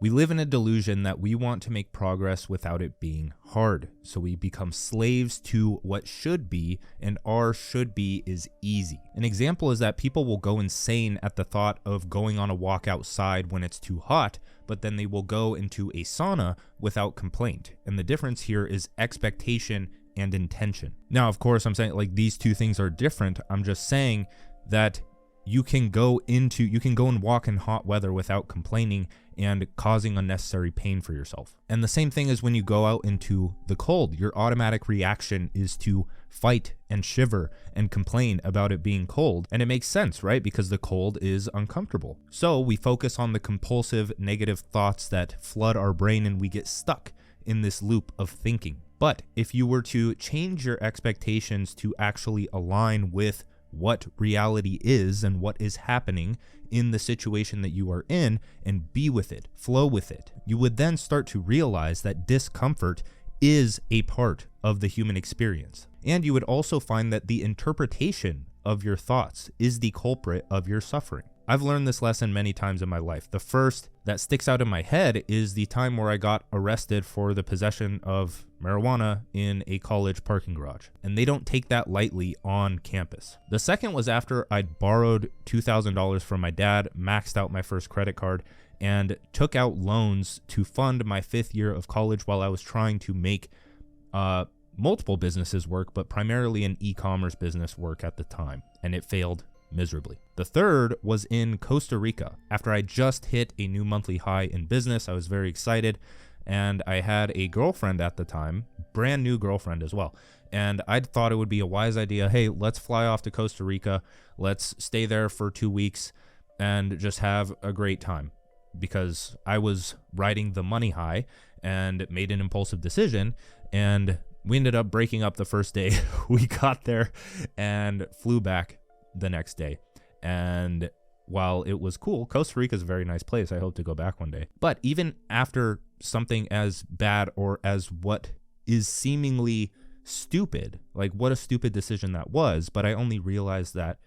We live in a delusion that we want to make progress without it being hard. So we become slaves to what should be, and our should be is easy. An example is that people will go insane at the thought of going on a walk outside when it's too hot, but then they will go into a sauna without complaint. And the difference here is expectation and intention. Now, of course, I'm saying like these two things are different. I'm just saying that you can go and walk in hot weather without complaining and causing unnecessary pain for yourself. And the same thing is when you go out into the cold, your automatic reaction is to fight and shiver and complain about it being cold. And it makes sense, right? Because the cold is uncomfortable. So we focus on the compulsive negative thoughts that flood our brain, and we get stuck in this loop of thinking. But if you were to change your expectations to actually align with what reality is and what is happening in the situation that you are in, and be with it, flow with it, you would then start to realize that discomfort is a part of the human experience. And you would also find that the interpretation of your thoughts is the culprit of your suffering. I've learned this lesson many times in my life. The first that sticks out in my head is the time where I got arrested for the possession of marijuana in a college parking garage. And they don't take that lightly on campus. The second was after I'd borrowed $2,000 from my dad, maxed out my first credit card, and took out loans to fund my 5th year of college while I was trying to make multiple businesses work, but primarily an e-commerce business work at the time. And it failed miserably. The third was in Costa Rica. After I just hit a new monthly high in business, I was very excited, and I had a girlfriend at the time, brand new girlfriend as well. And I thought it would be a wise idea, hey, let's fly off to Costa Rica, let's stay there for 2 weeks and just have a great time. Because I was riding the money high and made an impulsive decision, and we ended up breaking up the first day. We got there and flew back the next day. And while it was cool, Costa Rica is a very nice place. I hope to go back one day. But even after something as bad or as what is seemingly stupid, like what a stupid decision that was, but I only realized that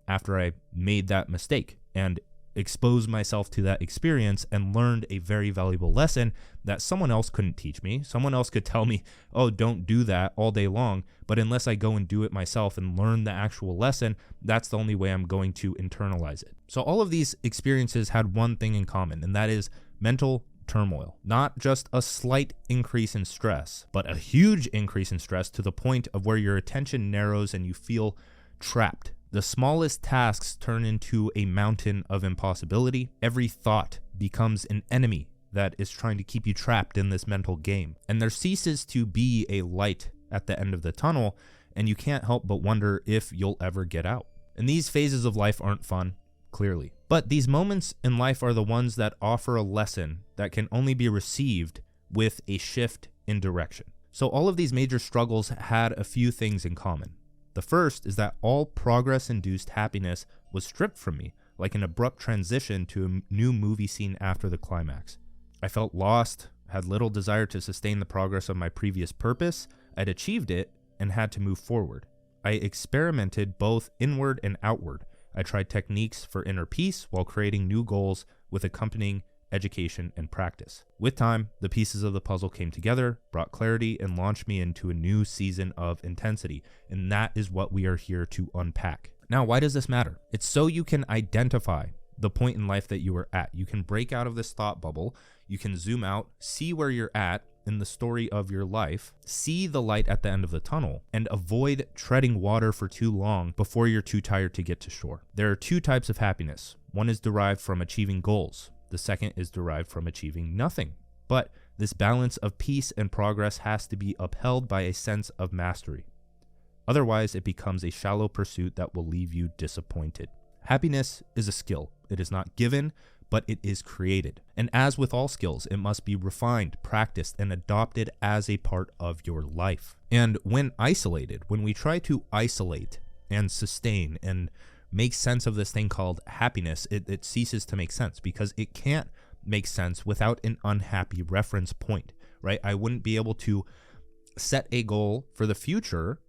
after I made that mistake and exposed myself to that experience and learned a very valuable lesson that someone else couldn't teach me. Someone else could tell me, oh, don't do that all day long. But unless I go and do it myself and learn the actual lesson, that's the only way I'm going to internalize it. So all of these experiences had one thing in common, and that is mental turmoil. Not just a slight increase in stress, but a huge increase in stress to the point of where your attention narrows and you feel trapped. The smallest tasks turn into a mountain of impossibility. Every thought becomes an enemy that is trying to keep you trapped in this mental game. And there ceases to be a light at the end of the tunnel, and you can't help but wonder if you'll ever get out. And these phases of life aren't fun, clearly. But these moments in life are the ones that offer a lesson that can only be received with a shift in direction. So all of these major struggles had a few things in common. The first is that all progress-induced happiness was stripped from me, like an abrupt transition to a new movie scene after the climax. I felt lost, had little desire to sustain the progress of my previous purpose. I'd achieved it and had to move forward. I experimented both inward and outward. I tried techniques for inner peace while creating new goals with accompanying education and practice. With time, the pieces of the puzzle came together, brought clarity, and launched me into a new season of intensity. And that is what we are here to unpack. Now, why does this matter? It's so you can identify the point in life that you are at. You can break out of this thought bubble. You can zoom out, see where you're at in the story of your life, see the light at the end of the tunnel, and avoid treading water for too long before you're too tired to get to shore. There are two types of happiness. One is derived from achieving goals. The second is derived from achieving nothing. But this balance of peace and progress has to be upheld by a sense of mastery. Otherwise, it becomes a shallow pursuit that will leave you disappointed. Happiness is a skill. It is not given, but it is created. And as with all skills, it must be refined, practiced, and adopted as a part of your life. And when isolated, when we try to isolate and sustain and make sense of this thing called happiness, it ceases to make sense, because it can't make sense without an unhappy reference point, right? I wouldn't be able to set a goal for the future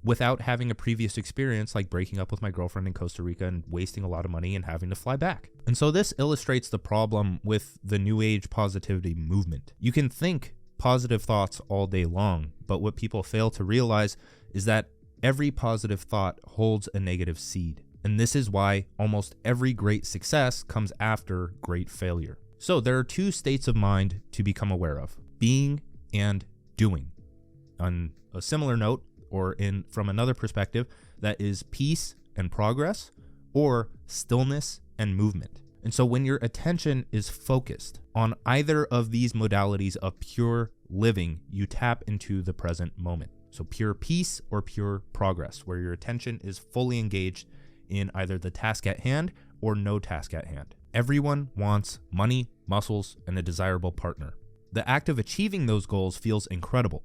without having a previous experience like breaking up with my girlfriend in Costa Rica and wasting a lot of money and having to fly back. And so this illustrates the problem with the New Age positivity movement. You can think positive thoughts all day long, but what people fail to realize is that every positive thought holds a negative seed. And this is why almost every great success comes after great failure. So there are two states of mind to become aware of: being and doing. On a similar note, or from another perspective, that is peace and progress, or stillness and movement. And so when your attention is focused on either of these modalities of pure living, you tap into the present moment. So pure peace or pure progress, where your attention is fully engaged in either the task at hand or no task at hand. Everyone wants money, muscles, and a desirable partner. The act of achieving those goals feels incredible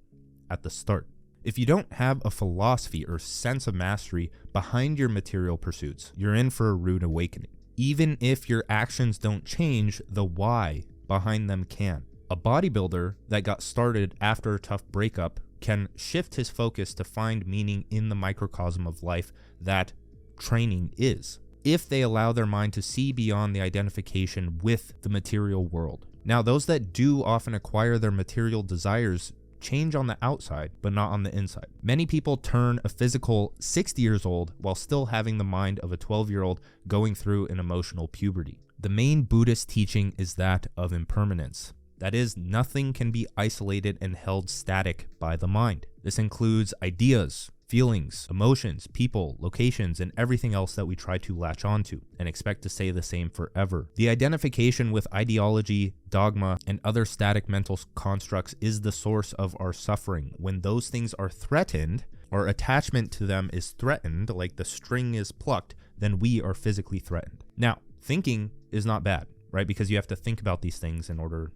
at the start. If you don't have a philosophy or sense of mastery behind your material pursuits, you're in for a rude awakening. Even if your actions don't change, the why behind them can. A bodybuilder that got started after a tough breakup can shift his focus to find meaning in the microcosm of life that training is, if they allow their mind to see beyond the identification with the material world. Now, those that do often acquire their material desires change on the outside, but not on the inside. Many people turn a physical 60 years old while still having the mind of a 12-year-old going through an emotional puberty. The main Buddhist teaching is that of impermanence. That is, nothing can be isolated and held static by the mind. This includes ideas, feelings, emotions, people, locations, and everything else that we try to latch onto and expect to stay the same forever. The identification with ideology, dogma, and other static mental constructs is the source of our suffering. When those things are threatened, or attachment to them is threatened, like the string is plucked, then we are physically threatened. Now, thinking is not bad, right? Because you have to think about these things in order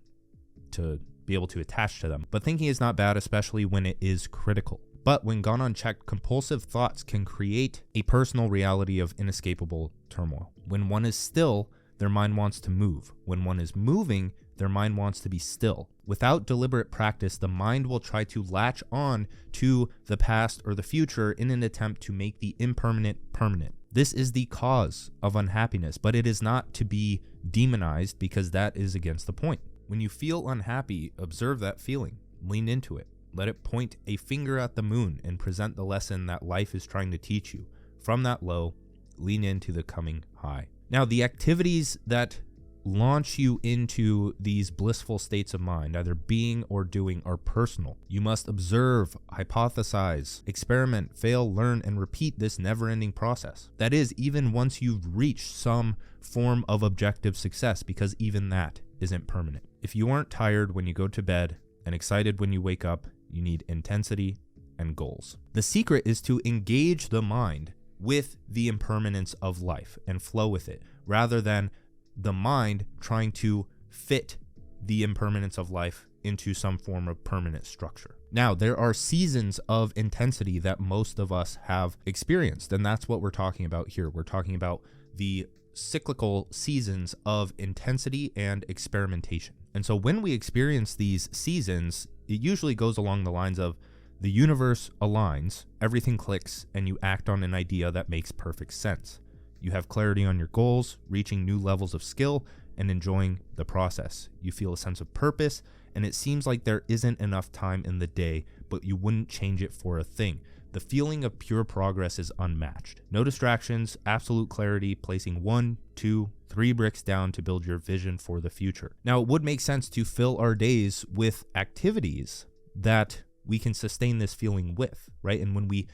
to be able to attach to them. But thinking is not bad, especially when it is critical. But when gone unchecked, compulsive thoughts can create a personal reality of inescapable turmoil. When one is still, their mind wants to move. When one is moving, their mind wants to be still. Without deliberate practice, the mind will try to latch on to the past or the future in an attempt to make the impermanent permanent. This is the cause of unhappiness, but it is not to be demonized because that is against the point. When you feel unhappy, observe that feeling. Lean into it. Let it point a finger at the moon and present the lesson that life is trying to teach you. From that low, lean into the coming high. Now, the activities that launch you into these blissful states of mind, either being or doing, are personal. You must observe, hypothesize, experiment, fail, learn, and repeat this never-ending process. That is, even once you've reached some form of objective success, because even that isn't permanent. If you aren't tired when you go to bed and excited when you wake up, you need intensity and goals. The secret is to engage the mind with the impermanence of life and flow with it, rather than the mind trying to fit the impermanence of life into some form of permanent structure. Now, there are seasons of intensity that most of us have experienced, and that's what we're talking about here. We're talking about the cyclical seasons of intensity and experimentation. And so when we experience these seasons, it usually goes along the lines of the universe aligns, everything clicks, and you act on an idea that makes perfect sense. You have clarity on your goals, reaching new levels of skill, and enjoying the process. You feel a sense of purpose, and it seems like there isn't enough time in the day, but you wouldn't change it for a thing. The feeling of pure progress is unmatched. No distractions, absolute clarity, placing 1, 2, 3 bricks down to build your vision for the future. Now, it would make sense to fill our days with activities that we can sustain this feeling with, right? And when we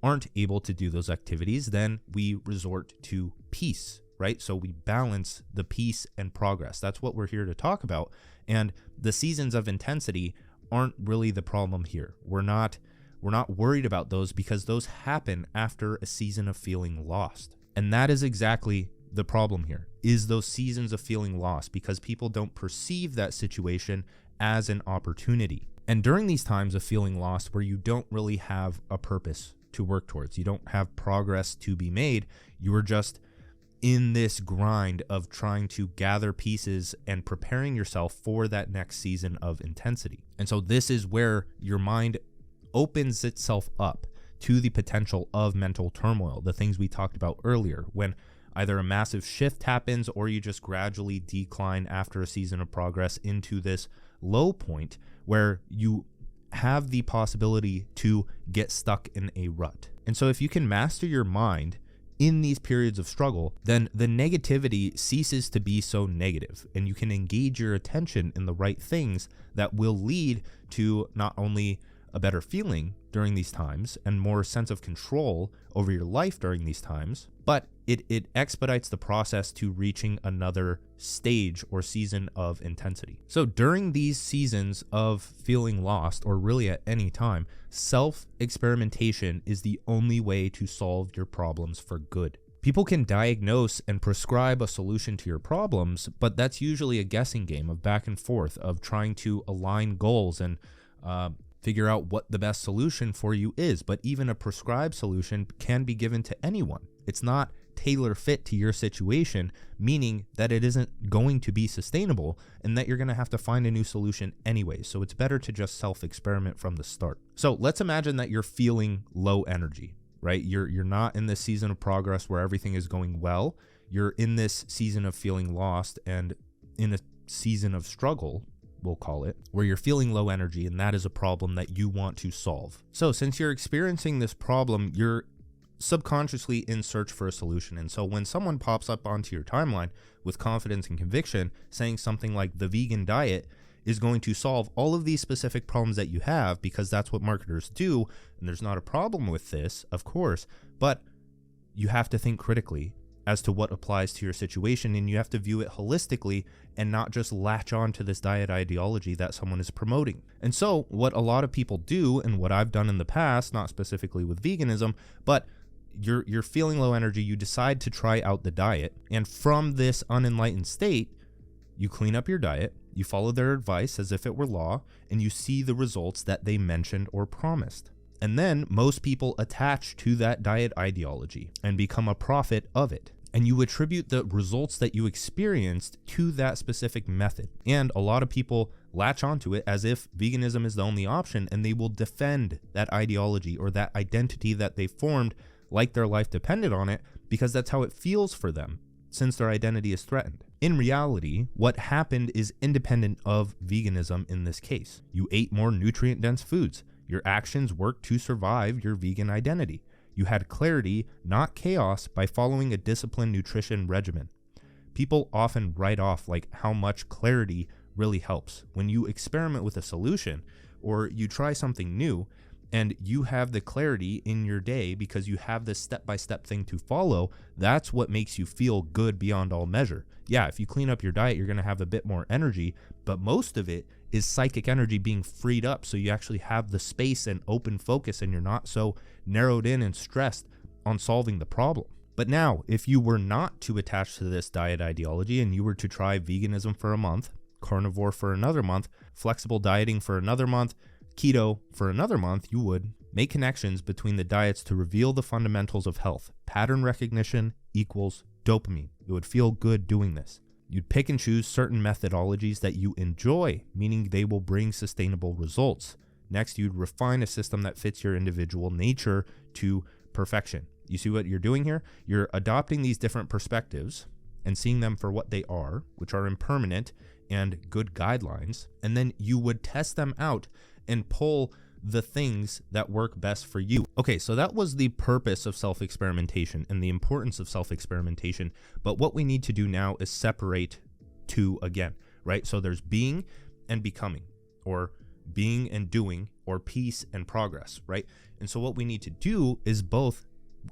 aren't able to do those activities, then we resort to peace, right? So we balance the peace and progress. That's what we're here to talk about. And the seasons of intensity aren't really the problem here. We're not worried about those because those happen after a season of feeling lost. And that is exactly the problem here, is those seasons of feeling lost, because people don't perceive that situation as an opportunity. And during these times of feeling lost, where you don't really have a purpose to work towards, you don't have progress to be made, you are just in this grind of trying to gather pieces and preparing yourself for that next season of intensity. And so this is where your mind opens itself up to the potential of mental turmoil, the things we talked about earlier, when either a massive shift happens or you just gradually decline after a season of progress into this low point where you have the possibility to get stuck in a rut. And so if you can master your mind in these periods of struggle, then the negativity ceases to be so negative, and you can engage your attention in the right things that will lead to not only a better feeling during these times and more sense of control over your life during these times, but it expedites the process to reaching another stage or season of intensity. So during these seasons of feeling lost, or really at any time, self-experimentation is the only way to solve your problems for good. People can diagnose and prescribe a solution to your problems, but that's usually a guessing game of back and forth, of trying to align goals and figure out what the best solution for you is. But even a prescribed solution can be given to anyone. It's not tailor fit to your situation, meaning that it isn't going to be sustainable and that you're going to have to find a new solution anyway. So it's better to just self-experiment from the start. So let's imagine that you're feeling low energy, right? You're not in this season of progress where everything is going well. You're in this season of feeling lost and in a season of struggle, we'll call it, where you're feeling low energy, and that is a problem that you want to solve. So since you're experiencing this problem, you're subconsciously in search for a solution. And so when someone pops up onto your timeline with confidence and conviction saying something like the vegan diet is going to solve all of these specific problems that you have, because that's what marketers do, and there's not a problem with this, of course, but you have to think critically as to what applies to your situation, and you have to view it holistically and not just latch on to this diet ideology that someone is promoting. And so what a lot of people do, and what I've done in the past, not specifically with veganism, but you're feeling low energy, you decide to try out the diet, and from this unenlightened state, you clean up your diet, you follow their advice as if it were law, and you see the results that they mentioned or promised. And then most people attach to that diet ideology and become a prophet of it. And you attribute the results that you experienced to that specific method. And a lot of people latch onto it as if veganism is the only option, and they will defend that ideology or that identity that they formed like their life depended on it, because that's how it feels for them since their identity is threatened. In reality, what happened is independent of veganism in this case. You ate more nutrient-dense foods. Your actions worked to survive your vegan identity. You had clarity, not chaos, by following a disciplined nutrition regimen. People often write off like how much clarity really helps. When you experiment with a solution or you try something new and you have the clarity in your day because you have this step-by-step thing to follow, that's what makes you feel good beyond all measure. Yeah, if you clean up your diet, you're going to have a bit more energy, but most of it is psychic energy being freed up, so you actually have the space and open focus, and you're not so narrowed in and stressed on solving the problem. But now, if you were not to attach to this diet ideology and you were to try veganism for a month, carnivore for another month, flexible dieting for another month, keto for another month, you would make connections between the diets to reveal the fundamentals of health. Pattern recognition equals dopamine. It would feel good doing this. You'd pick and choose certain methodologies that you enjoy, meaning they will bring sustainable results. Next, you'd refine a system that fits your individual nature to perfection. You see what you're doing here? You're adopting these different perspectives and seeing them for what they are, which are impermanent and good guidelines, and then you would test them out and pull the things that work best for you. Okay, so that was the purpose of self-experimentation and the importance of self-experimentation. But what we need to do now is separate two again, right? So there's being and becoming, or being and doing, or peace and progress, right? And so what we need to do is both,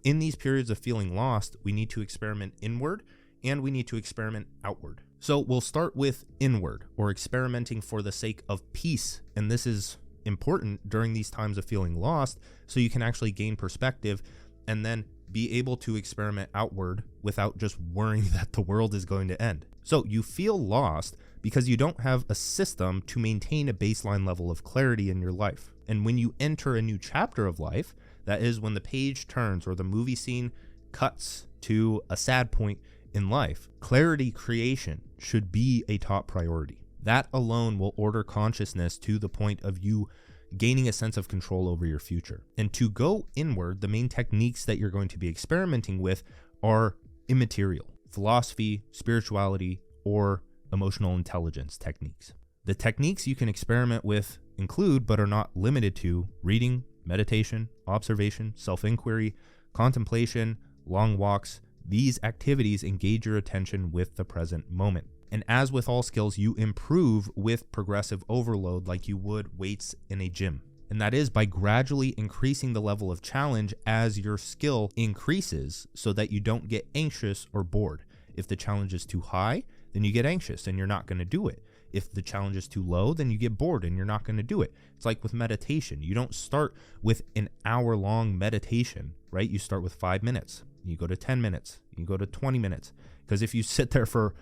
in these periods of feeling lost, we need to experiment inward and we need to experiment outward. So we'll start with inward, or experimenting for the sake of peace. And this is important during these times of feeling lost, so you can actually gain perspective and then be able to experiment outward without just worrying that the world is going to end. So you feel lost because you don't have a system to maintain a baseline level of clarity in your life. And when you enter a new chapter of life, that is when the page turns or the movie scene cuts to a sad point in life, clarity creation should be a top priority. That alone will order consciousness to the point of you gaining a sense of control over your future. And to go inward, the main techniques that you're going to be experimenting with are immaterial: philosophy, spirituality, or emotional intelligence techniques. The techniques you can experiment with include, but are not limited to, reading, meditation, observation, self-inquiry, contemplation, long walks. These activities engage your attention with the present moment. And as with all skills, you improve with progressive overload like you would weights in a gym. And that is by gradually increasing the level of challenge as your skill increases so that you don't get anxious or bored. If the challenge is too high, then you get anxious and you're not going to do it. If the challenge is too low, then you get bored and you're not going to do it. It's like with meditation. You don't start with an hour-long meditation, right? You start with 5 minutes. You go to 10 minutes. You go to 20 minutes. Because if you sit there for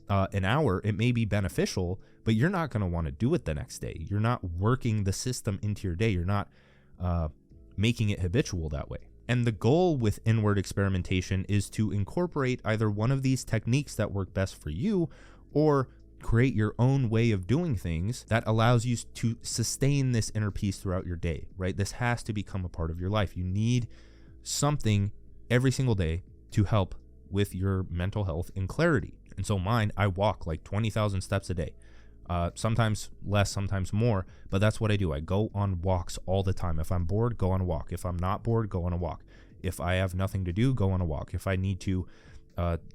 an hour, it may be beneficial, but you're not going to want to do it the next day. You're not working the system into your day. You're not making it habitual that way. And the goal with inward experimentation is to incorporate either one of these techniques that work best for you, or create your own way of doing things that allows you to sustain this inner peace throughout your day, right? This has to become a part of your life. You need something every single day to help with your mental health and clarity. And so mine, I walk like 20,000 steps a day. Sometimes less, sometimes more, but that's what I do. I go on walks all the time. If I'm bored, go on a walk. If I'm not bored, go on a walk. If I have nothing to do, go on a walk. If I need to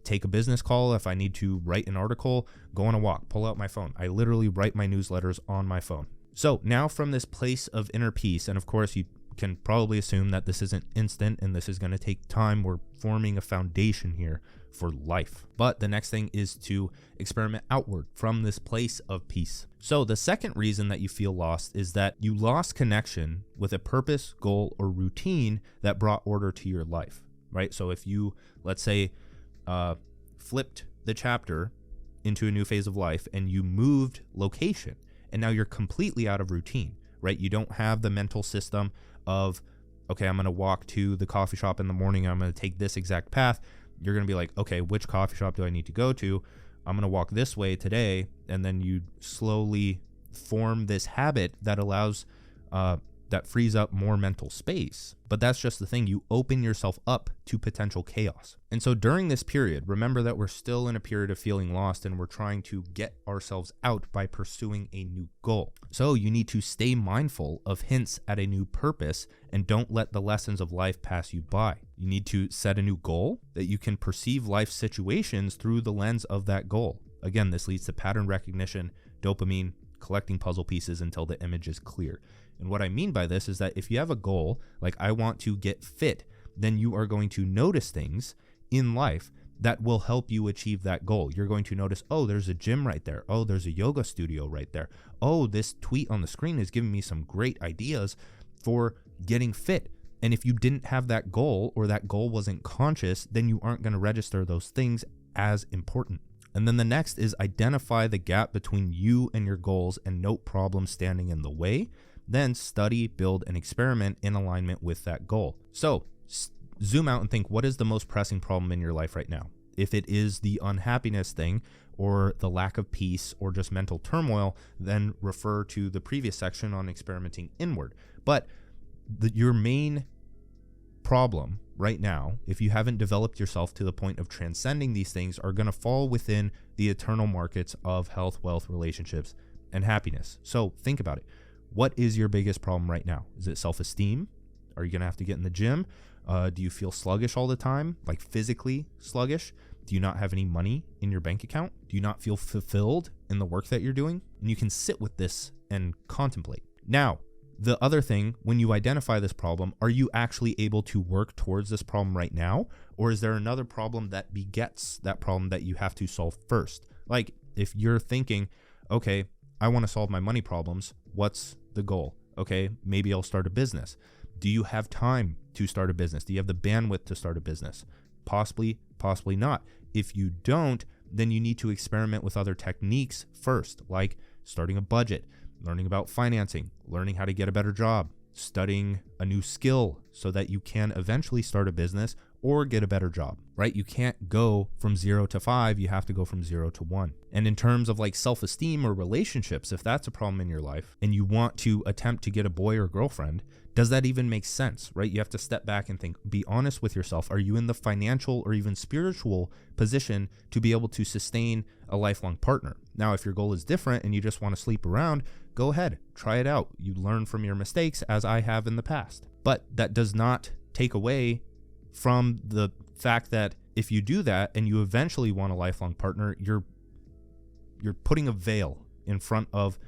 take a business call, if I need to write an article, go on a walk, pull out my phone. I literally write my newsletters on my phone. So now from this place of inner peace, and of course you can probably assume that this isn't instant and this is going to take time. We're forming a foundation here for life. But the next thing is to experiment outward from this place of peace. So the second reason that you feel lost is that you lost connection with a purpose, goal, or routine that brought order to your life, right? So if you, let's say, flipped the chapter into a new phase of life and you moved location, and now you're completely out of routine, right? You don't have the mental system of, okay, I'm going to walk to the coffee shop in the morning. I'm going to take this exact path. You're going to be like, okay, which coffee shop do I need to go to? I'm going to walk this way today. And then you slowly form this habit that allows, that frees up more mental space. But that's just the thing. You open yourself up to potential chaos. And so during this period, remember that we're still in a period of feeling lost and we're trying to get ourselves out by pursuing a new goal. So you need to stay mindful of hints at a new purpose and don't let the lessons of life pass you by. You need to set a new goal that you can perceive life situations through the lens of that goal. Again, this leads to pattern recognition, dopamine, collecting puzzle pieces until the image is clear. And what I mean by this is that if you have a goal, like I want to get fit, then you are going to notice things in life that will help you achieve that goal. You're going to notice, oh, there's a gym right there. Oh, there's a yoga studio right there. Oh, this tweet on the screen is giving me some great ideas for getting fit. And if you didn't have that goal, or that goal wasn't conscious, then you aren't going to register those things as important. And then the next is identify the gap between you and your goals and note problems standing in the way. Then study, build, and experiment in alignment with that goal. So zoom out and think, what is the most pressing problem in your life right now? If it is the unhappiness thing, or the lack of peace, or just mental turmoil, then refer to the previous section on experimenting inward. But your main problem right now, if you haven't developed yourself to the point of transcending these things, are going to fall within the eternal markets of health, wealth, relationships, and happiness. So think about it. What is your biggest problem right now? Is it self-esteem? Are you going to have to get in the gym? Do you feel sluggish all the time, like physically sluggish? Do you not have any money in your bank account? Do you not feel fulfilled in the work that you're doing? And you can sit with this and contemplate. Now, the other thing, when you identify this problem, are you actually able to work towards this problem right now? Or is there another problem that begets that problem that you have to solve first? Like if you're thinking, okay, I want to solve my money problems. What's the goal? Okay, maybe I'll start a business. Do you have time to start a business? Do you have the bandwidth to start a business? Possibly, possibly not. If you don't, then you need to experiment with other techniques first, like starting a budget, learning about financing, learning how to get a better job, studying a new skill so that you can eventually start a business or get a better job, right? You can't go from 0 to 5. You have to go from 0 to 1. And in terms of like self-esteem or relationships, if that's a problem in your life and you want to attempt to get a boy or girlfriend, does that even make sense, right? You have to step back and think, be honest with yourself. Are you in the financial or even spiritual position to be able to sustain a lifelong partner? Now, if your goal is different and you just want to sleep around, go ahead, try it out. You learn from your mistakes, as I have in the past. But that does not take away from the fact that if you do that and you eventually want a lifelong partner, you're putting a veil in front of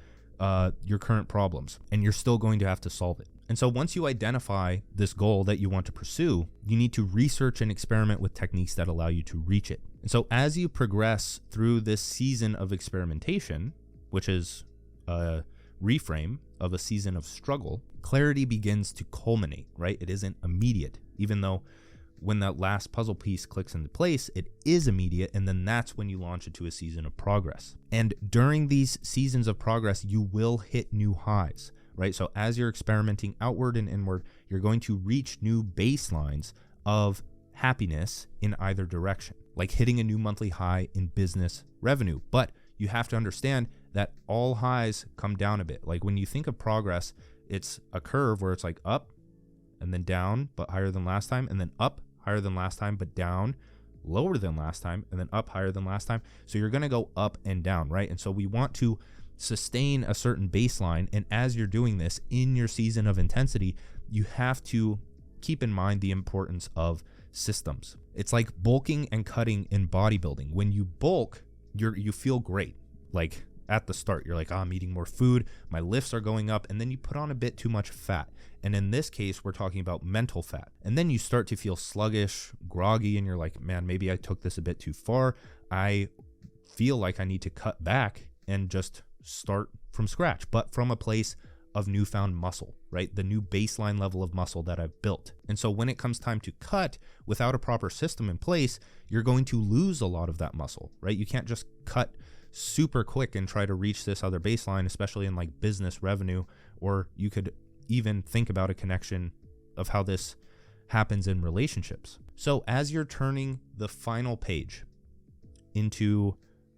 your current problems, and you're still going to have to solve it. And so once you identify this goal that you want to pursue, you need to research and experiment with techniques that allow you to reach it. And so as you progress through this season of experimentation, which is a reframe of a season of struggle, clarity begins to culminate, right? It isn't immediate, even though when that last puzzle piece clicks into place, it is immediate, and then that's when you launch into a season of progress. And during these seasons of progress, you will hit new highs, right? So as you're experimenting outward and inward, you're going to reach new baselines of happiness in either direction, like hitting a new monthly high in business revenue. But you have to understand that all highs come down a bit. Like when you think of progress, it's a curve where it's like up and then down, but higher than last time, and then up, higher than last time, but down, lower than last time, and then up, higher than last time. So you're going to go up and down, right? And so we want to sustain a certain baseline. And as you're doing this in your season of intensity, you have to keep in mind the importance of systems. It's like bulking and cutting in bodybuilding. When you bulk, you feel great. Like at the start, you're like, oh, I'm eating more food, my lifts are going up, and then you put on a bit too much fat. And in this case, we're talking about mental fat. And then you start to feel sluggish, groggy, and you're like, man, maybe I took this a bit too far. I feel like I need to cut back and just start from scratch, but from a place of newfound muscle, right? The new baseline level of muscle that I've built. And so when it comes time to cut without a proper system in place, you're going to lose a lot of that muscle, right? You can't just cut super quick and try to reach this other baseline, especially in like business revenue, or you could even think about a connection of how this happens in relationships. So as you're turning the final page into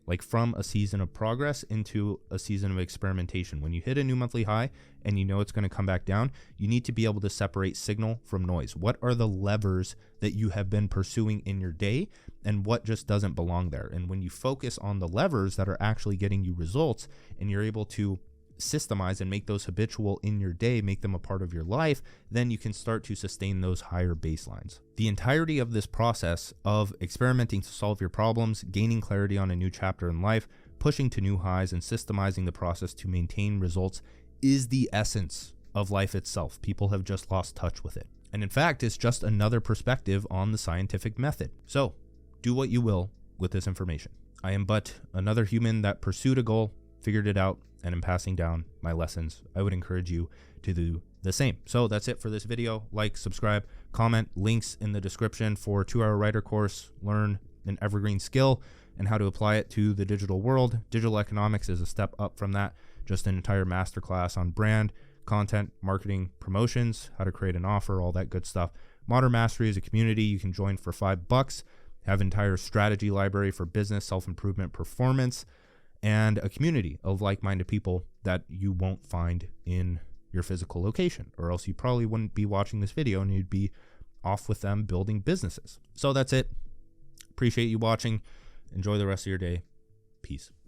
like from a season of progress into a season of experimentation, when you hit a new monthly high and you know it's going to come back down, you need to be able to separate signal from noise. What are the levers that you have been pursuing in your day and what just doesn't belong there? And when you focus on the levers that are actually getting you results and you're able to systemize and make those habitual in your day, make them a part of your life, then you can start to sustain those higher baselines. The entirety of this process of experimenting to solve your problems, gaining clarity on a new chapter in life, pushing to new highs, and systemizing the process to maintain results is the essence of life itself. People have just lost touch with it. And in fact, it's just another perspective on the scientific method. So do what you will with this information. I am but another human that pursued a goal, figured it out, and am passing down my lessons. I would encourage you to do the same. So that's it for this video. Like, subscribe, comment, links in the description for 2-hour writer course, learn an evergreen skill and how to apply it to the digital world. Digital economics is a step up from that, just an entire masterclass on brand, content, marketing, promotions, how to create an offer, all that good stuff. Modern Mastery is a community you can join for $5, have an entire strategy library for business, self-improvement, performance, and a community of like-minded people that you won't find in your physical location, or else you probably wouldn't be watching this video and you'd be off with them building businesses. So that's it. Appreciate you watching. Enjoy the rest of your day. Peace.